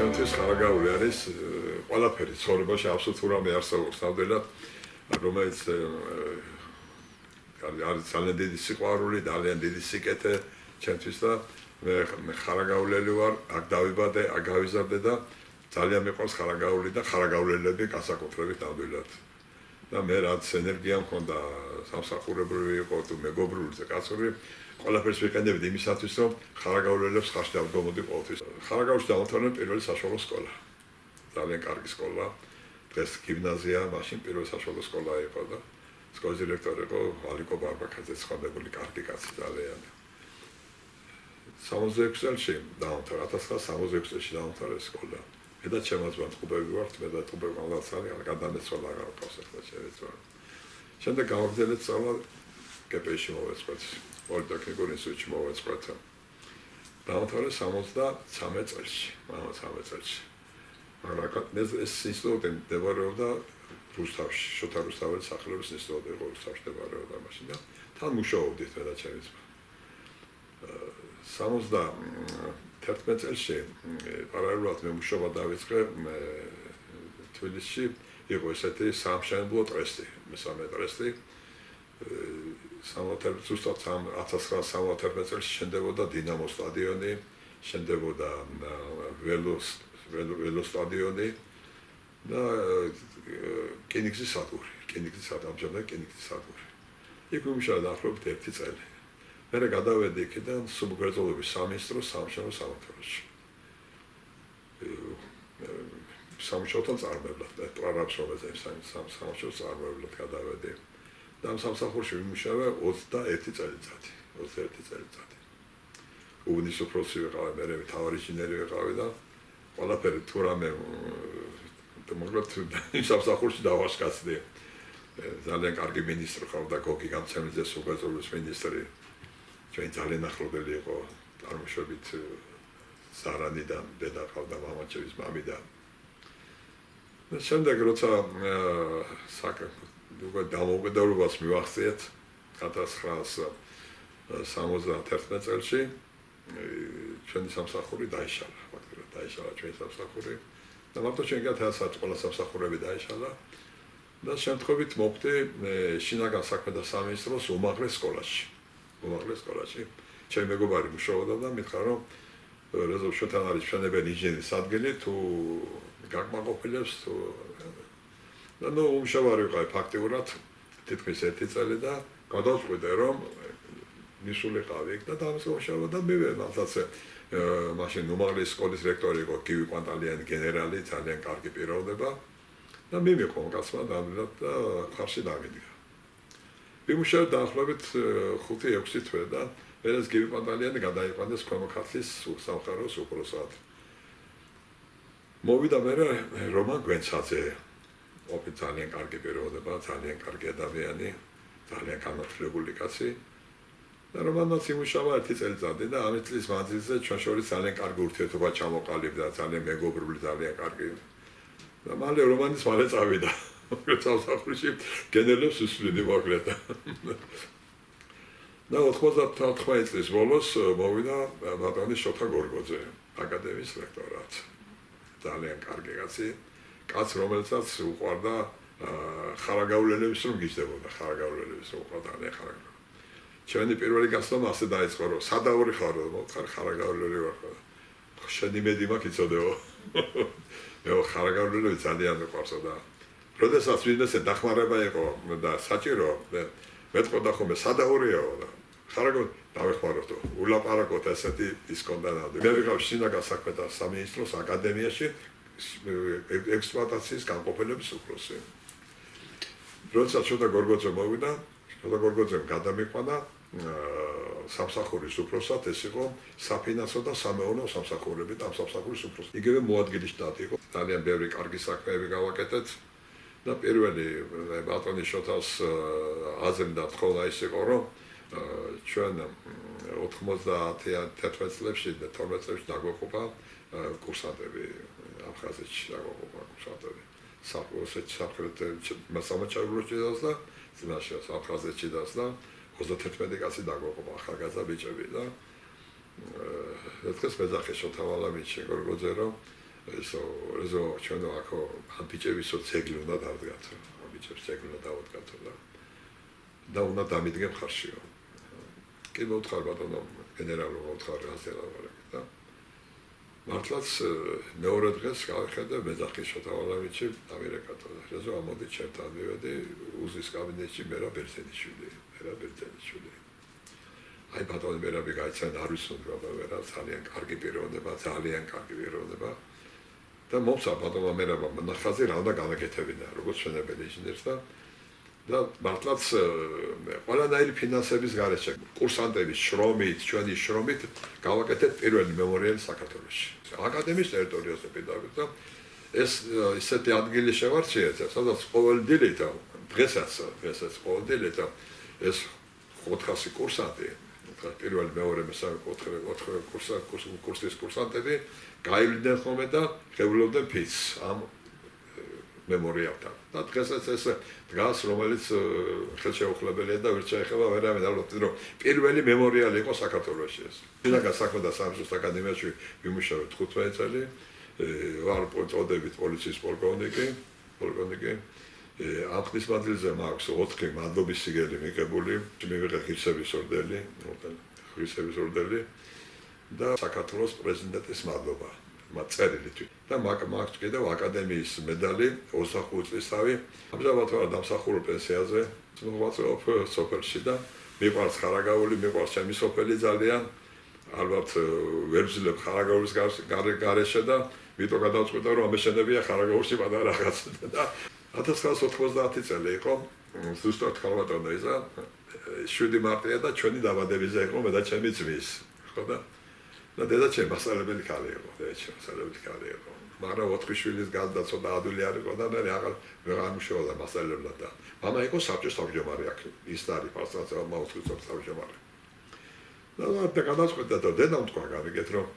ჩემთვის ხარაგაული არის ყველაფერი ცხოვრებაში აბსოლუტურად რამე არსებობს ნამდვილად რომელიც არის ძალიან დიდი სიყვარული, ძალიან დიდი სიკეთე ჩემთვის და მე ხარაგაულელი ვარ, აქ დავიბადე, აქ გავიზარდე და ძალიან მიყვარს ხარაგაული და ხარაგაულელები განსაკუთრებით ნამდვილად. და მე რაც ენერგია მქონდა სამსახურებრივი იყო თუ მეგობრული და კაცური ყველაფერს ვიყენებდი იმისათვის რომ ხარაგაულელებს ხარში დავდგომოდი ყოველთვის. ხარაგაულში დავამთავრე პირველი საშუალო სკოლა. ძალიან კარგი სკოლა. დღეს გიმნაზია, მაშინ პირველი საშუალო სკოლა იყო და სკოლის დირექტორი იყო ალიკო ბარბაკაძე, ცხადებული კარგი კაცი ძალიან. 66 წელში დავამთავრე, 1966 წელში დავამთავრე სკოლა. მე და ჩემი ძმა ტყუბები ვართ, მე და ტყუბები მალაცალი, გადამეცვალა გავყავს ახლა შევეცვალა. შემდეგ გავაგრძელეთ სწავლა კპში მოვეწყოთ, პოლიტექნიკურ ინსტიტუტში მოვეწყოთ. დავამთავრე 73 წელში, 13 წელში. მაგრამ ეს ინსტიტუტი მდებარეობდა რუსთავში, შოთა რუსთაველის სახელობის ინსტიტუტი იყო რუსთავში მდებარეობდა მაშინ და თან მუშაობდით მე და ჩემი ძმა. 71 წელში პარალელურად მე მუშაობა დავიწყე თბილისში იყო ესეთი სამშენებლო ტრესტი, მესამე ტრესტი. 1971 წელს შენდებოდა დინამოს სტადიონი, შენდებოდა ველო სტადიონი და რკინიგზის სადგური, ამჟამად რკინიგზის სადგური. იქ ვიმუშავრე დაახლოებით 1 წელი. მე გადავედი იქიდან სუბგრძელობის სამინისტროს სამშენებლო სამმართველოში. სამუშაოთან წარმოებლად, პროგრამს რომელზეც სამუშაოს წარმოებლად გადავედი. და ამ სამსახურში ვიმუშავე 21 წელიწადი, 21 წელიწადი. უბნის უფროსი ვიყავი, მე მთავარი ინჟინერი ვიყავი და ყველაფერი თუ რამე მოკლედ იმ სამსახურში დავასკაცდი. ძალიან კარგი მინისტრი ყავდა გოგი გამცემლიძე სუბგრძელობის მინისტრი. ჩვენ ძალიან ახლობელი იყო წარმოშობით სარანიდან, დედა ყავდა მამაჩევის მამიდან. და შემდეგ როცა დამოუკიდებლობას მივახციეთ 1971 წელში ჩვენი სამსახური დაიშალა, ფაქტობრივად დაიშალა ჩვენი სამსახური და მარტო ჩვენ გადაასაც ყველა სამსახურები დაიშალა და შემთხვევით მოვხდი შინაგან საქმეთა სამინისტროს უმაღლეს სკოლაში. ჩემი მეგობარი მუშაობდა და მითხრა რომ რეზოლუცითან არის მშენებელი ინჟინერის ადგილი თუ გაკმაყოფილებს თუ და ნუ უმშავარი ვიყავი ფაქტიურად თითქმის 1 წელი და გადავწყვიტე რომ მისულიყავი იქ და დამსახურება და მივე მართლაც მაშინ უმაღლესი სკოლის რექტორი იყო გივი კვანტალიანი გენერალი, ძალიან კარგი პიროვნება და მივიყო კაცმა ნამდვილად და ხარში დავიდგა. ვიმუშავე დაახლოებით 5-6 თვე და მერე გივი კვანტალიანი გადაიყვანეს ქვემო ქართლის სამხაროს უფროსად. მოვიდა მერე რომან გვენცაძე, ძალიან კარგი პიროვნება, ძალიან კარგი ადამიანი, ძალიან განათლებული კაცი. და რომანაც იმუშავა 1 წელიწადი და ამ წლის მანძილზე ჩვენ შორის ძალიან კარგი ურთიერთობა ჩამოყალიბდა, ძალიან მეგობრული, ძალიან კარგი. და მალე რომანის მალე წავიდა. სამსახურში გენერლებს უსვლიდი მოკლედ. და 99 წლის ბოლოს მოვიდა ბატონი შოთა გორგოძე, აკადემიის რექტორად. ძალიან კარგი კაცი, კაც რომელსაც უყვარდა ხარაგაულელების რომ გიждდებოდა, ხარაგაულელების რომ უყვარდა ხარაგაულელები. ჩვენი პირველი გასწავლა ასე დაიწყო, რომ სადაური ხარ, მოხარ ხარაგაულელი ვარ. შენი მედი მაქვს იცოდებო. მე ხარაგაულელები ძალიან მიყვარსო და როდესაც ვინმესე დახმარება იყო და საჭირო, მეტყოდა ხოლმე სადაურიაო და ხარაგაული დავეხმაროთ, ულაპარაკოთ ესეთი ის კონდა ნამდვილად. მე ვიყავ შინაგან საქმეთა სამინისტროს აკადემიაში ექსპლუატაციის განყოფილების უფროსი. როცა შოთა გორგოძე მოვიდა, შოთა გორგოძემ გადამიყვანა სამსახურის უფროსად, ეს იყო საფინანსო და სამეურნეო სამსახურები და ამ სამსახურის უფროსი. იგივე მოადგილის შტატი იყო, ძალიან ბევრი კარგი საქმეები გავაკეთეთ და პირველი ბატონი შოთას აზრი და თხოვნა ის იყო, რომ ჩვენ 91 წლებში და 12 წლებში დაგვეყოფა კურსანტები აფხაზეთში დაგვეყოფა კურსანტები. სამხრეთში მასამაჩაბლოში და ძმაში აფხაზეთში და 31 კაცი დაგვეყოფა ახალგაზრდა ბიჭები და ეს მეძახე შოთა ვალამიჩი გორგოძე რომ რეზო ჩვენო აქო ამ ბიჭებისო ძეგლი უნდა დავდგათ ამ ბიჭებს ძეგლი უნდა დავდგათ და უნდა დამიდგენ ხარშიო კი მოთხარ ბატონო გენერალო მოთხარ ასელა და მართლაც მეორე დღეს გავხედე მეძახი შოთავალავიჩი ამერიკათო რეზო ამოდი ჩემთან მივედი უზის კაბინეტში მერა ბერძენიშვილი აი ბატონო მერაბი გაიცან არ ვისუნთქვა მერა ძალიან კარგი პიროვნება და მომცა ბატონო მერაბა ნახაზი რა უნდა გავაკეთებინა როგორც ჩვენებელი ინჟინერს და მართლაც ყველანაირი ფინანსების გარეშე კურსანტების შრომით ჩვენი შრომით გავაკეთეთ პირველი მემორიალი საქართველოში აკადემიის ტერიტორიაზე პედაგოგი და ეს ისეთი ადგილი შევარჩიეთ სადაც ყოველდღე და დღესაც ყოველდღე და ეს 400 კურსანტი პირველი მეორე მესამე 4 კურსის კურსანტები გაივლიდნენ ხოლმე და ღებულობდნენ ფიცს ამ მემორიალთან და დღესაც ეს დგას რომელიც ხელშეუხლებელია და ვერ შეეხება ვერავინ ალბათ რომ პირველი მემორიალი იყო საქართველოში ეს ფინანსთა საქმე და სამსახურის აკადემიაში ვიმუშავე 15 წელი ვარ წოდებით პოლიციის პოლკოვნიკი ამ ხნის მანძილზე მაქვს 4 მადლობის სიგელი მიღებული მივიღე ღირსების ორდენი და საქართველოს პრეზიდენტის მადლობა წერილით და მაქვს კიდევ აკადემიის მედალი 25 წლისთავი ამჟამად ვარ დამსახურებელ პენსიაზე მოღვაწეობ სოფელში და მიყვარს ხარაგაული მიყვარს ჩემი სოფელი ძალიან ალბათ ვერ ვძლებ ხარაგაულის გარეშე და ვიტო გადავწყვიტე რომ ამეშენებია ხარაგაულში პატარა რაღაც და 1990 წელი იყო ზუსტად ხალბატონო ისა 7 მარტია და ჩვენი დაბადებაზე იყო მე და ჩემი ძმის ხო და დედაჩემ მასალებელი ქალი იყო მაგრამ 4 შვილის გარდა ცოტა ადვილი არ იყო და მე აღარ მუშაობდა მასალებლად და მამა იყო საბჭოს თავმჯდომარე აქ ის არის პასტაცია მაუწყოს თავმჯდომარე და გადაწყვეტა და დედამ თქვა გამიგეთ რომ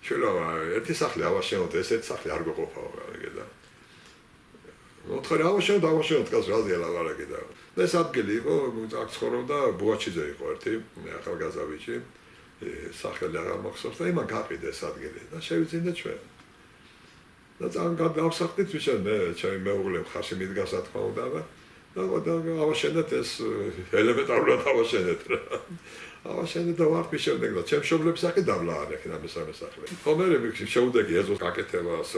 შეიძლება ერთი სახლი ავაშენოთ ესეთ სახლი არ გყოფაო გამიგეთ და მოთხარი ავაშენოთ კაც რაზეა ლაპარაკი და ეს ადგილი იყო აქ ცხოვრობდა ბუაჩიძე იყო ერთი ახალგაზრდა ბიჭი სახელი აღარ მახსოვს და იმან გაყიდა ეს ადგილი და შევიძინდა ჩვენ და ძალიან გავსახდით ვიშენ მე ჩემი მეუღლე ხარში მიდგას რა თქმა უნდა და ავაშენეთ ეს ელემენტარულად ავაშენეთ რა ავაშენეთ და ვარ მიშენდე და ჩემ შობლებს აქ დავლა არ ეხნა მესამე სახლი ხომერები შეუდეგი ეზოს გაკეთებას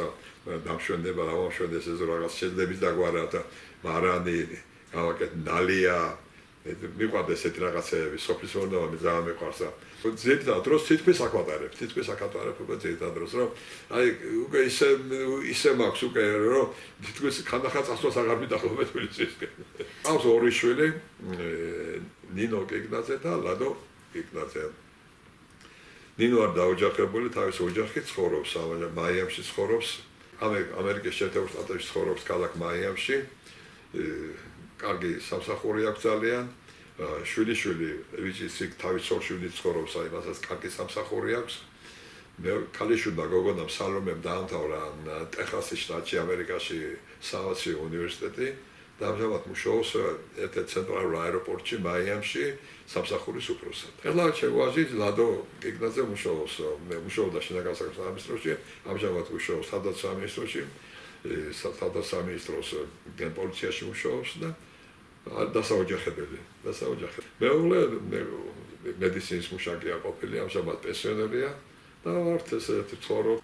დამშვენდება ამშვენდეს ეზო რაღაც შეძლების დაგვარა და მარანი გავაკეთ ნალია მიყვარდა ესეთი რაღაცეები სოფლის ორნამენტი ძალიან მიყვარს ზედა დროს თითქმის აკვატარებ უკვე ზედა დროს რომ აი უკვე ისე მაქვს უკვე რომ თითქმის ხანდახან წასვლას აღარ მიდახობ თბილისისკენ აქვს 2 შვილი ნინო გეგნაძე და ლადო გეგნაძე ნინო არ დაოჯახებული თავის ოჯახი ცხოვრობს მაიამში ცხოვრობს ამერიკის შეერთებულ შტატებში ცხოვრობს ქალაქ მაიამში კარგი სამსახური აქვს ძალიან შვილი ვიჭის თავის სოციალური ცხოვრობს აი მასაც კარგი სამსახური აქვს მე ქალიშვილმა გოგონამ სალომემ დაამთავრა ტეხასის შტატში ამერიკაში სავაცი უნივერსიტეტი და ამჟამად მუშაობს ერთ-ერთ ცენტრალურ აეროპორტში მაიამში სამსახურის უფროსად ეხლა შევაჟი ლადო გეგნაძე მუშაობს მე მუშაობდა შინაგან საქმეთა სამინისტროში ამჟამად მუშაობს სადაც სამინისტროს პოლიციაში მუშაობს და დასაოჯახებელი მეუღლე მედიცინის მუშაკია ყოფილი ამჟამად პენსიონერია და ვართ ესეთი ცხოვრობ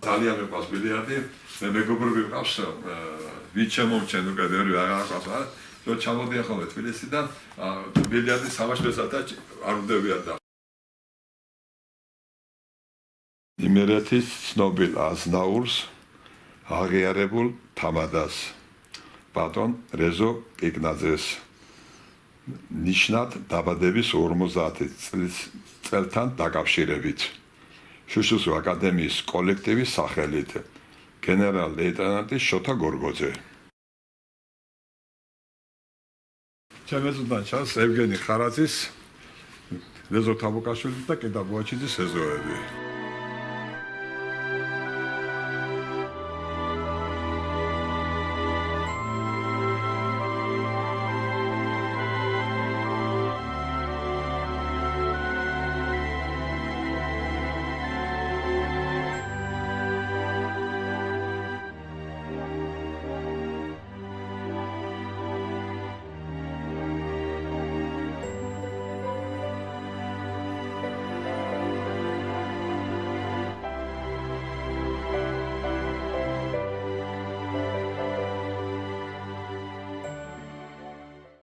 ძალიან მეყვარს ბილიარდი მე მეგობრები მყავს ვით შემოვჩენ უკვე ვერი აღარ რომ ჩამოდიან ხოლმე თბილისიდან ბილიარდი სამაშბესათა არ უნდებიან და იმერეთის ცნობილ აზნაურს აღიარებულ თამადას ბატონ რეზო გეგნაძეს ნიშნად დაბადების 50 წელთან დაკავშირებით შუშუს აკადემიის კოლექტივის სახელით გენერალ-ლეიტენანტი შოთა გორგოძე ჩემეზოდან ჩანს ევგენი ხარაძის რეზო თაბუკაშვილის და კედა ბუაჩიძის ეზოები